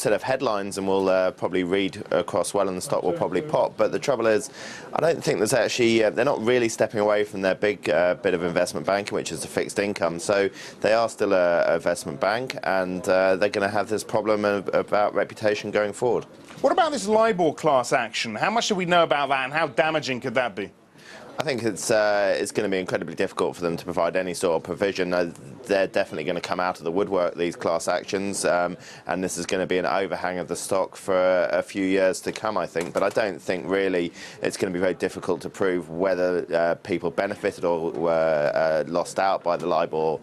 set of headlines and will probably read across well, and the stock will probably pop. But the trouble is, I don't think there's actually, they're not really stepping away from their big bit of investment banking, which is the fixed income. So they are still an investment bank, and they're going to have this problem about reputation going forward. What about this LIBOR class action? How much do we know about that, and how damaging could that be? I think it's going to be incredibly difficult for them to provide any sort of provision. They're definitely going to come out of the woodwork, these class actions, and this is going to be an overhang of the stock for a few years to come, I think. But I don't think really it's going to be very difficult to prove whether people benefited or were lost out by the LIBOR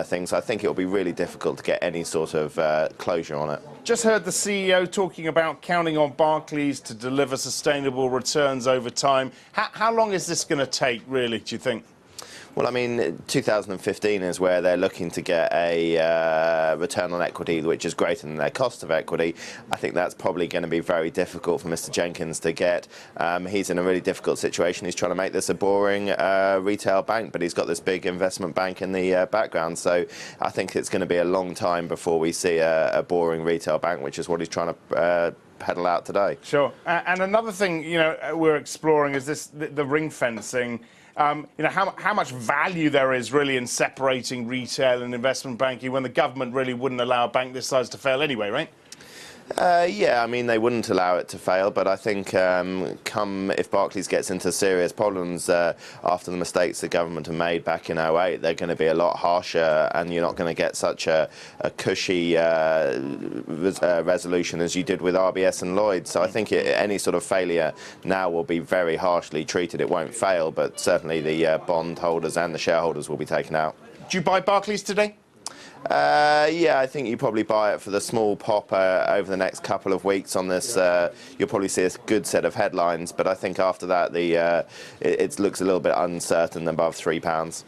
things. I think it will be really difficult to get any sort of closure on it. Just heard the CEO talking about counting on Barclays to deliver sustainable returns over time. How long is this going to take, really, do you think? Well, I mean, 2015 is where they're looking to get a return on equity which is greater than their cost of equity. I think that's probably going to be very difficult for Mr. Jenkins to get. He's in a really difficult situation. He's trying to make this a boring retail bank, but he's got this big investment bank in the background. So I think it's going to be a long time before we see a boring retail bank, which is what he's trying to peddle out today. Sure. And another thing, we're exploring is the ring fencing. How much value there is really in separating retail and investment banking when the government really wouldn't allow a bank this size to fail anyway, right? Yeah, I mean, they wouldn't allow it to fail, but I think if Barclays gets into serious problems after the mistakes the government have made back in 2008, they're going to be a lot harsher, and you're not going to get such a cushy resolution as you did with RBS and Lloyds. So I think any sort of failure now will be very harshly treated. It won't fail, but certainly the bond holders and the shareholders will be taken out. Do you buy Barclays today? Yeah, I think you probably buy it for the small pop over the next couple of weeks on this. You'll probably see a good set of headlines, but I think after that it looks a little bit uncertain above £3.